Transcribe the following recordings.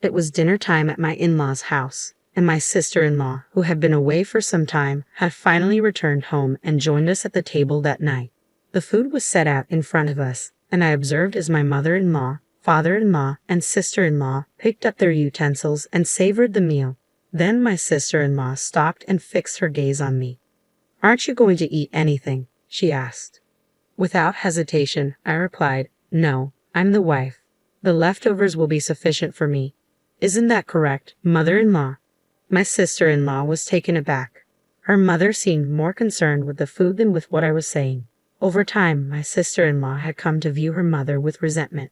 It was dinner time at my in-laws' house, and my sister-in-law, who had been away for some time, had finally returned home and joined us at the table that night. The food was set out in front of us, and I observed as my mother-in-law, father-in-law, and sister-in-law picked up their utensils and savored the meal. Then my sister-in-law stopped and fixed her gaze on me. "Aren't you going to eat anything?" she asked. Without hesitation, I replied, "No, I'm the wife. The leftovers will be sufficient for me. Isn't that correct, mother-in-law?" My sister-in-law was taken aback. Her mother seemed more concerned with the food than with what I was saying. Over time, my sister-in-law had come to view her mother with resentment.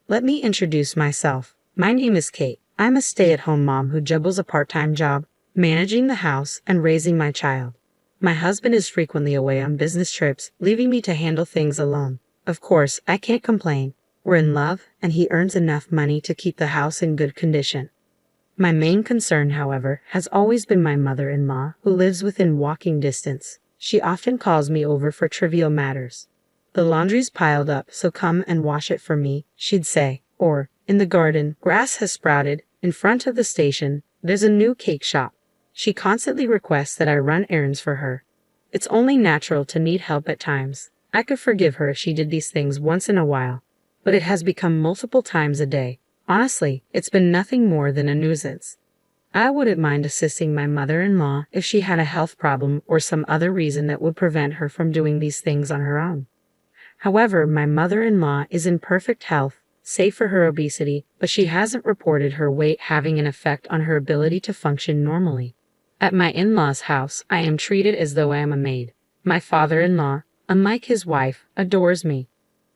"Let me introduce myself. My name is Kate. I'm a stay-at-home mom who juggles a part-time job, managing the house and raising my child. My husband is frequently away on business trips, leaving me to handle things alone. Of course, I can't complain. We're in love, and he earns enough money to keep the house in good condition. My main concern, however, has always been my mother-in-law, who lives within walking distance. She often calls me over for trivial matters. 'The laundry's piled up, so come and wash it for me,' she'd say. Or, 'In the garden, grass has sprouted. In front of the station, there's a new cake shop.' She constantly requests that I run errands for her. It's only natural to need help at times. I could forgive her if she did these things once in a while, but it has become multiple times a day. Honestly, it's been nothing more than a nuisance. I wouldn't mind assisting my mother-in-law if she had a health problem or some other reason that would prevent her from doing these things on her own. However, my mother-in-law is in perfect health, save for her obesity, but she hasn't reported her weight having an effect on her ability to function normally. At my in-laws' house, I am treated as though I am a maid. My father-in-law, unlike his wife, adores me.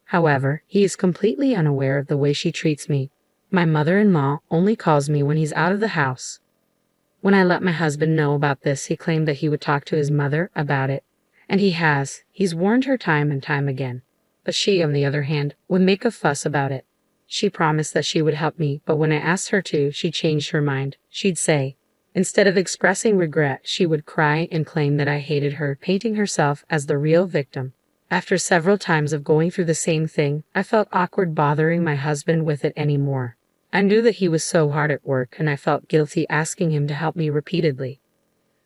However, he is completely unaware of the way she treats me. My mother-in-law only calls me when he's out of the house. When I let my husband know about this, he claimed that he would talk to his mother about it. And he has. He's warned her time and time again. But she, on the other hand, would make a fuss about it. She promised that she would help me, but when I asked her to, she changed her mind. She'd say, instead of expressing regret, she would cry and claim that I hated her, painting herself as the real victim. After several times of going through the same thing, I felt awkward bothering my husband with it anymore. I knew that he was so hard at work, and I felt guilty asking him to help me repeatedly.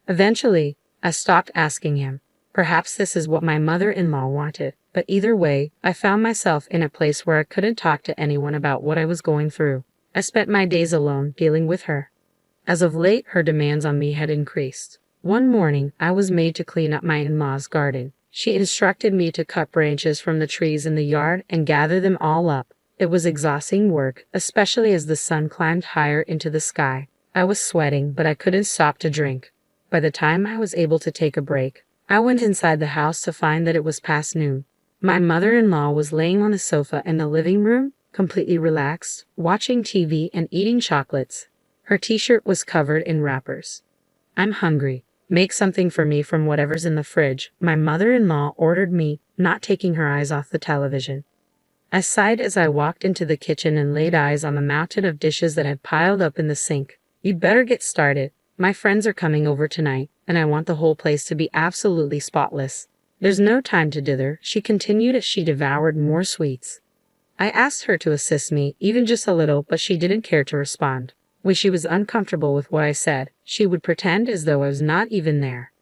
Eventually, I stopped asking him. Perhaps this is what my mother-in-law wanted, but either way, I found myself in a place where I couldn't talk to anyone about what I was going through. I spent my days alone dealing with her. As of late, her demands on me had increased. One morning, I was made to clean up my in-law's garden. She instructed me to cut branches from the trees in the yard and gather them all up. It was exhausting work, especially as the sun climbed higher into the sky. I was sweating, but I couldn't stop to drink. By the time I was able to take a break, I went inside the house to find that it was past noon. My mother-in-law was laying on a sofa in the living room, completely relaxed, watching TV and eating chocolates. Her t-shirt was covered in wrappers. "I'm hungry. Make something for me from whatever's in the fridge," my mother-in-law ordered me, not taking her eyes off the television. I sighed as I walked into the kitchen and laid eyes on the mountain of dishes that had piled up in the sink. "You'd better get started. My friends are coming over tonight, and I want the whole place to be absolutely spotless." "There's no time to dither," she continued as she devoured more sweets. I asked her to assist me, even just a little, but she didn't care to respond. When she was uncomfortable with what I said, she would pretend as though I was not even there.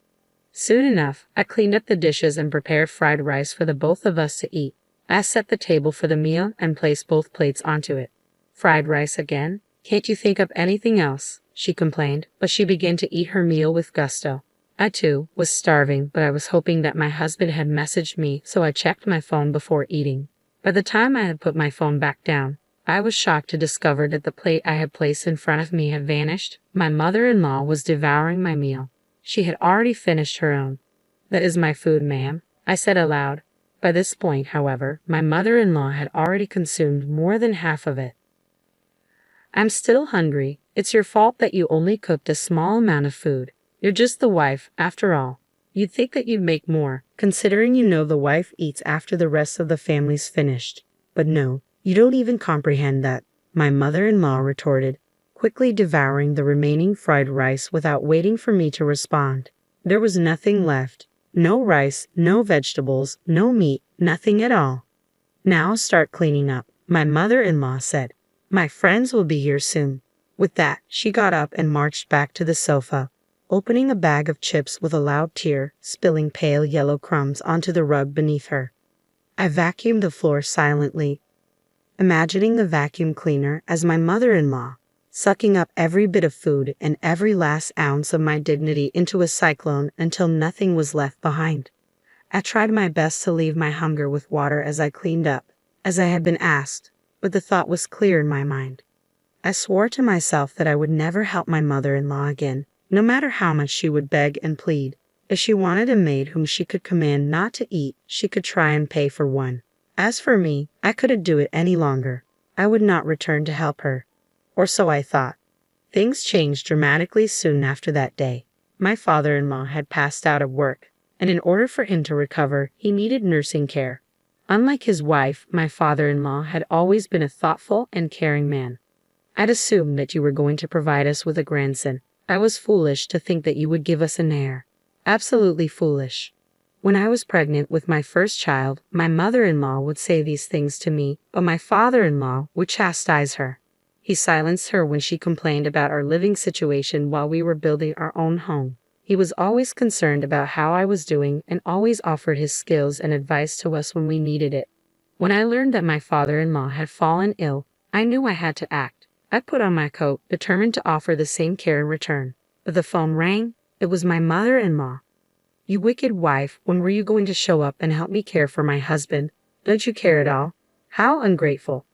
Soon enough, I cleaned up the dishes and prepared fried rice for the both of us to eat. I set the table for the meal and placed both plates onto it. "Fried rice again? Can't you think up anything else?" she complained, but she began to eat her meal with gusto. I, too, was starving, but I was hoping that my husband had messaged me, so I checked my phone before eating. By the time I had put my phone back down, I was shocked to discover that the plate I had placed in front of me had vanished. My mother-in-law was devouring my meal. She had already finished her own. "That is my food, ma'am," I said aloud. By this point, however, my mother-in-law had already consumed more than half of it. "I'm still hungry. It's your fault that you only cooked a small amount of food. You're just the wife, after all. You'd think that you'd make more, considering you know the wife eats after the rest of the family's finished. But no, you don't even comprehend that," my mother-in-law retorted, quickly devouring the remaining fried rice without waiting for me to respond. There was nothing left. No rice, no vegetables, no meat, nothing at all. "Now start cleaning up," my mother-in-law said. "My friends will be here soon." With that, she got up and marched back to the sofa, opening a bag of chips with a loud tear, spilling pale yellow crumbs onto the rug beneath her. I vacuumed the floor silently, imagining the vacuum cleaner as my mother-in-law, sucking up every bit of food and every last ounce of my dignity into a cyclone until nothing was left behind. I tried my best to leave my hunger with water as I cleaned up, as I had been asked, but the thought was clear in my mind. I swore to myself that I would never help my mother-in-law again, no matter how much she would beg and plead. If she wanted a maid whom she could command not to eat, she could try and pay for one. As for me, I couldn't do it any longer. I would not return to help her. Or so I thought. Things changed dramatically soon after that day. My father-in-law had passed out of work, and in order for him to recover, he needed nursing care. Unlike his wife, my father-in-law had always been a thoughtful and caring man. I'd assumed that you were going to provide us with a grandson. I was foolish to think that you would give us an heir. Absolutely foolish. When I was pregnant with my first child, my mother-in-law would say these things to me, but my father-in-law would chastise her. He silenced her when she complained about our living situation while we were building our own home. He was always concerned about how I was doing and always offered his skills and advice to us when we needed it. When I learned that my father-in-law had fallen ill, I knew I had to act. I put on my coat, determined to offer the same care in return. But the phone rang. It was my mother-in-law. "You wicked wife, when were you going to show up and help me care for my husband? Don't you care at all? How ungrateful."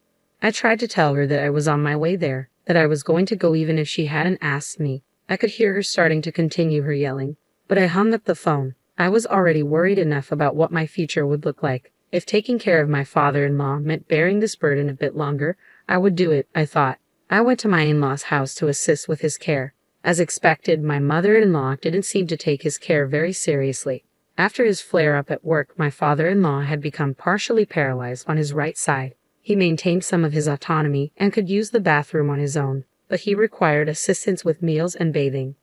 I tried to tell her that I was on my way there, that I was going to go even if she hadn't asked me. I could hear her starting to continue her yelling, but I hung up the phone. I was already worried enough about what my future would look like. If taking care of my father-in-law meant bearing this burden a bit longer, I would do it, I thought. I went to my in-law's house to assist with his care. As expected, my mother-in-law didn't seem to take his care very seriously. After his flare-up at work, my father-in-law had become partially paralyzed on his right side. He maintained some of his autonomy and could use the bathroom on his own, but he required assistance with meals and bathing.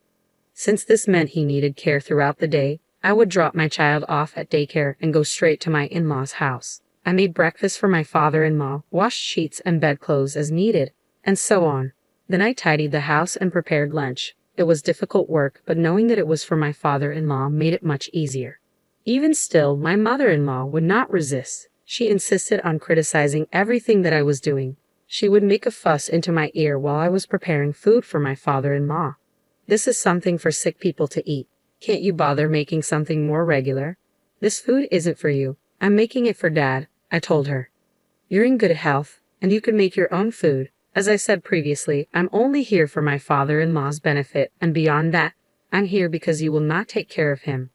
Since this meant he needed care throughout the day, I would drop my child off at daycare and go straight to my in-law's house. I made breakfast for my father-in-law, washed sheets and bedclothes as needed, and so on. Then I tidied the house and prepared lunch. It was difficult work, but knowing that it was for my father-in-law made it much easier. Even still, my mother-in-law would not resist. She insisted on criticizing everything that I was doing. She would make a fuss into my ear while I was preparing food for my father-in-law. "This is something for sick people to eat. Can't you bother making something more regular? This food isn't for you. I'm making it for Dad," I told her. "You're in good health, and you can make your own food. As I said previously, I'm only here for my father-in-law's benefit, and beyond that, I'm here because you will not take care of him.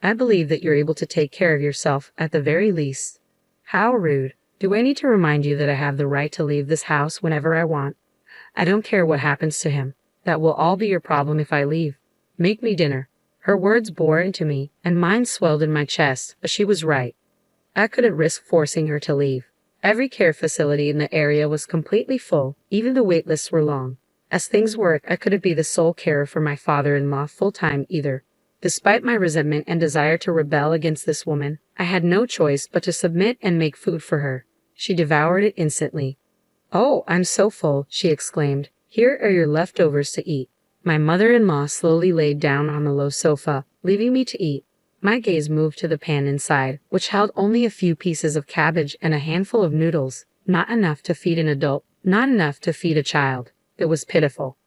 I believe that you're able to take care of yourself at the very least." How rude. Do I need to remind you that I have the right to leave this house whenever I want? I don't care what happens to him. That will all be your problem if I leave. Make me dinner. Her words bore into me, and mine swelled in my chest, but she was right. I couldn't risk forcing her to leave. Every care facility in the area was completely full, even the wait lists were long. As things work, I couldn't be the sole carer for my father-in-law full-time either. Despite my resentment and desire to rebel against this woman, I had no choice but to submit and make food for her. She devoured it instantly. "Oh, I'm so full," she exclaimed. "Here are your leftovers to eat." My mother-in-law slowly laid down on the low sofa, leaving me to eat. My gaze moved to the pan inside, which held only a few pieces of cabbage and a handful of noodles. Not enough to feed an adult, not enough to feed a child. It was pitiful.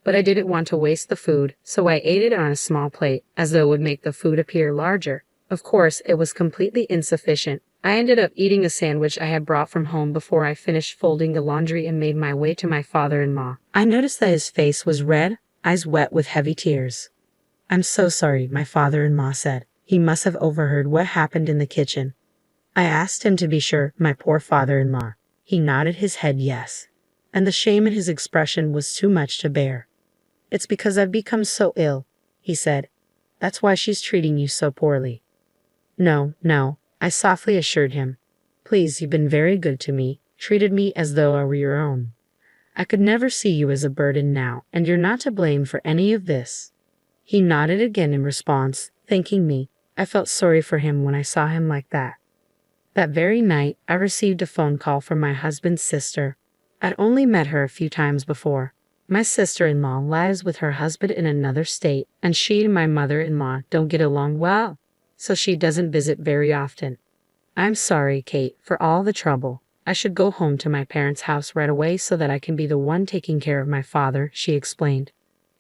But I didn't want to waste the food, so I ate it on a small plate, as though it would make the food appear larger. Of course, it was completely insufficient. I ended up eating a sandwich I had brought from home before I finished folding the laundry and made my way to my father-in-law. I noticed that his face was red, eyes wet with heavy tears. "I'm so sorry," my father-in-law said. He must have overheard what happened in the kitchen. I asked him to be sure, my poor father-in-law. He nodded his head yes, and the shame in his expression was too much to bear. "It's because I've become so ill," he said. "That's why she's treating you so poorly." No, I softly assured him. "Please, you've been very good to me, treated me as though I were your own. I could never see you as a burden now, and you're not to blame for any of this." He nodded again in response, thanking me. I felt sorry for him when I saw him like that. That very night, I received a phone call from my husband's sister. I'd only met her a few times before. My sister-in-law lives with her husband in another state, and she and my mother-in-law don't get along well, so she doesn't visit very often. I'm sorry, Kate, for all the trouble. I should go home to my parents' house right away so that I can be the one taking care of my father, she explained.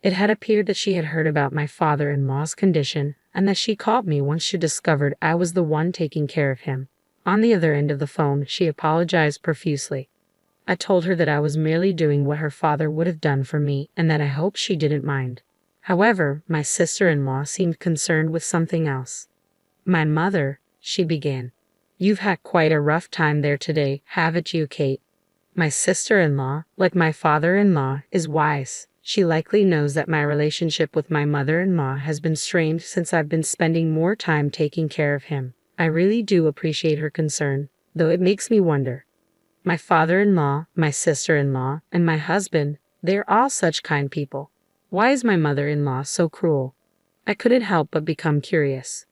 It had appeared that she had heard about my father-in-law's condition, and that she called me once she discovered I was the one taking care of him. On the other end of the phone, she apologized profusely. I told her that I was merely doing what her father would have done for me and that I hoped she didn't mind. However, my sister-in-law seemed concerned with something else. My mother, she began. You've had quite a rough time there today, haven't you, Kate? My sister-in-law, like my father-in-law, is wise. She likely knows that my relationship with my mother-in-law has been strained since I've been spending more time taking care of him. I really do appreciate her concern, though it makes me wonder. My father-in-law, my sister-in-law, and my husband, they're all such kind people. Why is my mother-in-law so cruel? I couldn't help but become curious.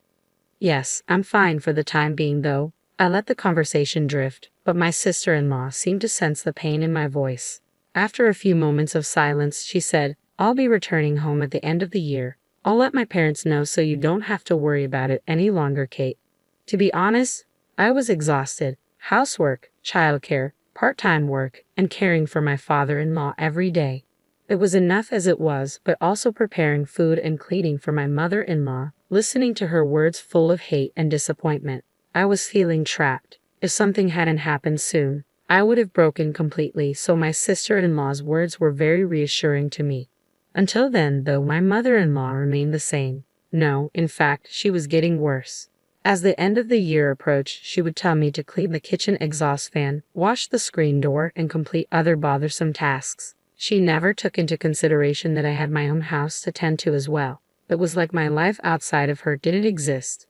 Yes, I'm fine for the time being, though. I let the conversation drift, but my sister-in-law seemed to sense the pain in my voice. After a few moments of silence, she said, I'll be returning home at the end of the year. I'll let my parents know so you don't have to worry about it any longer, Kate. To be honest, I was exhausted. Housework, childcare, part-time work, and caring for my father-in-law every day. It was enough as it was, but also preparing food and cleaning for my mother-in-law, listening to her words full of hate and disappointment. I was feeling trapped. If something hadn't happened soon, I would have broken completely, so my sister-in-law's words were very reassuring to me. Until then, though, my mother-in-law remained the same. No, in fact, she was getting worse. As the end of the year approached, she would tell me to clean the kitchen exhaust fan, wash the screen door, and complete other bothersome tasks. She never took into consideration that I had my own house to tend to as well. It was like my life outside of her didn't exist.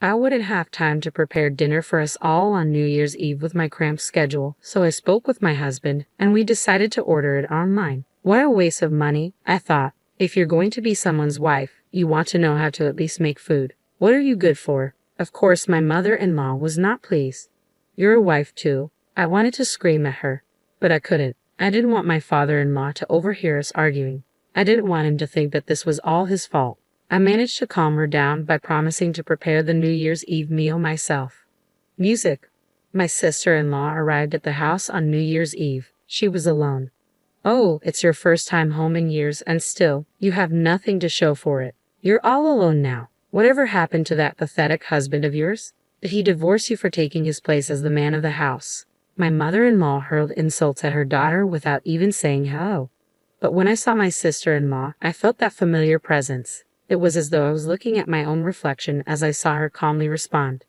I wouldn't have time to prepare dinner for us all on New Year's Eve with my cramped schedule, so I spoke with my husband, and we decided to order it online. What a waste of money, I thought. If you're going to be someone's wife, you want to know how to at least make food. What are you good for? Of course, my mother-in-law was not pleased. You're a wife too. I wanted to scream at her, but I couldn't. I didn't want my father-in-law to overhear us arguing. I didn't want him to think that this was all his fault. I managed to calm her down by promising to prepare the New Year's Eve meal myself. Music. My sister-in-law arrived at the house on New Year's Eve. She was alone. Oh, it's your first time home in years, and still, you have nothing to show for it. You're all alone now. Whatever happened to that pathetic husband of yours? Did he divorce you for taking his place as the man of the house? My mother-in-law hurled insults at her daughter without even saying hello. But when I saw my sister-in-law, I felt that familiar presence. It was as though I was looking at my own reflection as I saw her calmly respond.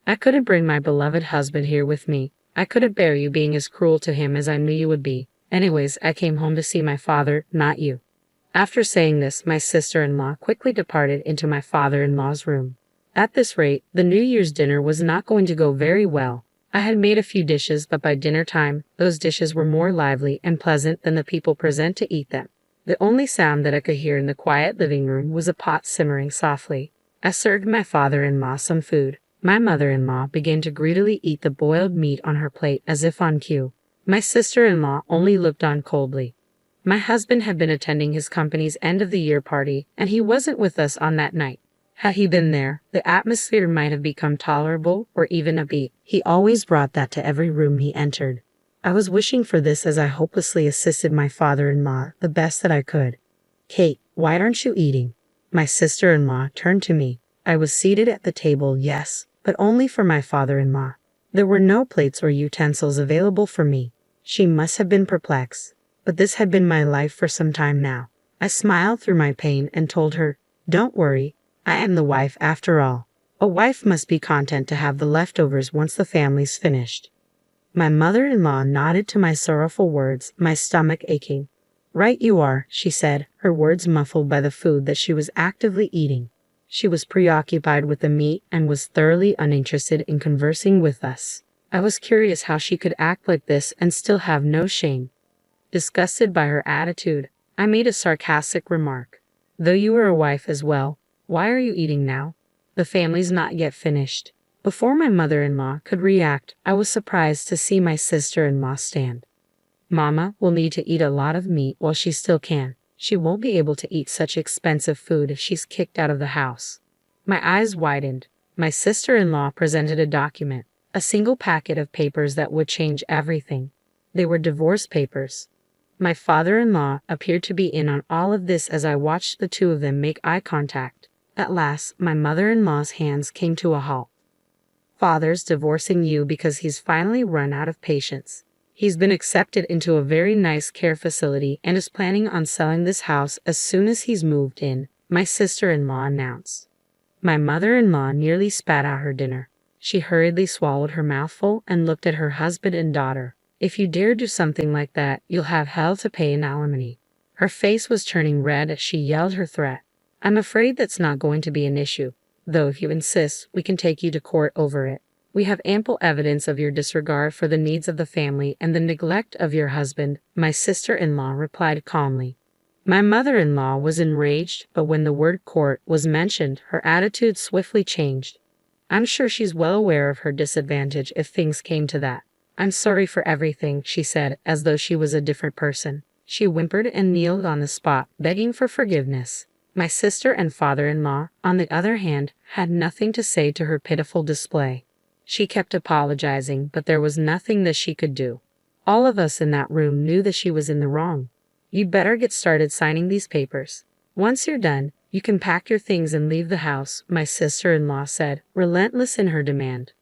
I couldn't bring my beloved husband here with me. I couldn't bear you being as cruel to him as I knew you would be. Anyways, I came home to see my father, not you. After saying this, my sister-in-law quickly departed into my father-in-law's room. At this rate, the New Year's dinner was not going to go very well. I had made a few dishes, but by dinner time, those dishes were more lively and pleasant than the people present to eat them. The only sound that I could hear in the quiet living room was a pot simmering softly. I served my father-in-law some food. My mother-in-law began to greedily eat the boiled meat on her plate as if on cue. My sister-in-law only looked on coldly. My husband had been attending his company's end-of-the-year party, and he wasn't with us on that night. Had he been there, the atmosphere might have become tolerable or even upbeat. He always brought that to every room he entered. I was wishing for this as I hopelessly assisted my father-in-law the best that I could. Kate, why aren't you eating? My sister-in-law turned to me. I was seated at the table, yes, but only for my father-in-law. There were no plates or utensils available for me. She must have been perplexed, but this had been my life for some time now. I smiled through my pain and told her, Don't worry, I am the wife after all. A wife must be content to have the leftovers once the family's finished. My mother-in-law nodded to my sorrowful words, my stomach aching. Right you are, she said, her words muffled by the food that she was actively eating. She was preoccupied with the meat and was thoroughly uninterested in conversing with us. I was curious how she could act like this and still have no shame. Disgusted by her attitude, I made a sarcastic remark. Though you are a wife as well, why are you eating now? The family's not yet finished. Before my mother-in-law could react, I was surprised to see my sister-in-law stand. Mama will need to eat a lot of meat while she still can. She won't be able to eat such expensive food if she's kicked out of the house. My eyes widened. My sister-in-law presented a document, a single packet of papers that would change everything. They were divorce papers. My father-in-law appeared to be in on all of this as I watched the two of them make eye contact. At last, my mother-in-law's hands came to a halt. Father's divorcing you because he's finally run out of patience. He's been accepted into a very nice care facility and is planning on selling this house as soon as he's moved in, my sister-in-law announced. My mother-in-law nearly spat out her dinner. She hurriedly swallowed her mouthful and looked at her husband and daughter. If you dare do something like that, you'll have hell to pay in alimony. Her face was turning red as she yelled her threat. I'm afraid that's not going to be an issue, though if you insist, we can take you to court over it. We have ample evidence of your disregard for the needs of the family and the neglect of your husband, my sister-in-law replied calmly. My mother-in-law was enraged, but when the word court was mentioned, her attitude swiftly changed. I'm sure she's well aware of her disadvantage if things came to that. I'm sorry for everything, she said, as though she was a different person. She whimpered and kneeled on the spot, begging for forgiveness. My sister and father-in-law, on the other hand, had nothing to say to her pitiful display. She kept apologizing, but there was nothing that she could do. All of us in that room knew that she was in the wrong. You'd better get started signing these papers. Once you're done, you can pack your things and leave the house, my sister-in-law said, relentless in her demand.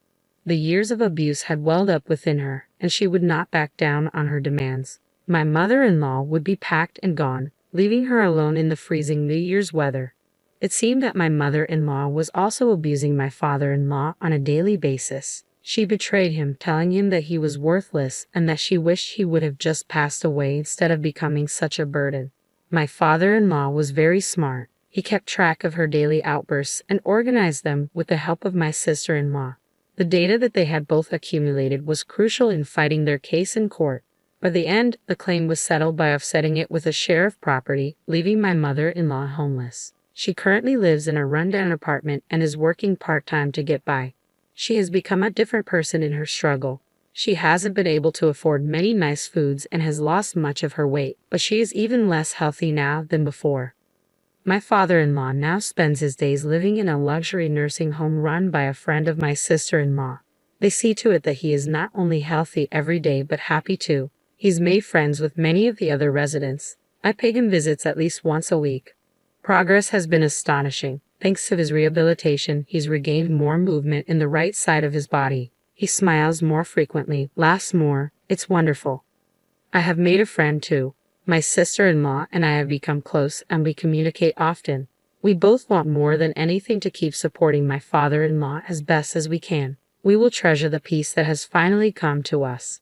The years of abuse had welled up within her, and she would not back down on her demands. My mother-in-law would be packed and gone, leaving her alone in the freezing New Year's weather. It seemed that my mother-in-law was also abusing my father-in-law on a daily basis. She betrayed him, telling him that he was worthless and that she wished he would have just passed away instead of becoming such a burden. My father-in-law was very smart. He kept track of her daily outbursts and organized them with the help of my sister-in-law. The data that they had both accumulated was crucial in fighting their case in court. By the end, the claim was settled by offsetting it with a share of property, leaving my mother-in-law homeless. She currently lives in a rundown apartment and is working part-time to get by. She has become a different person in her struggle. She hasn't been able to afford many nice foods and has lost much of her weight, but she is even less healthy now than before. My father-in-law now spends his days living in a luxury nursing home run by a friend of my sister-in-law. They see to it that he is not only healthy every day but happy too. He's made friends with many of the other residents. I pay him visits at least once a week. Progress has been astonishing. Thanks to his rehabilitation, he's regained more movement in the right side of his body. He smiles more frequently, laughs more. It's wonderful. I have made a friend too. My sister-in-law and I have become close and we communicate often. We both want more than anything to keep supporting my father-in-law as best as we can. We will treasure the peace that has finally come to us.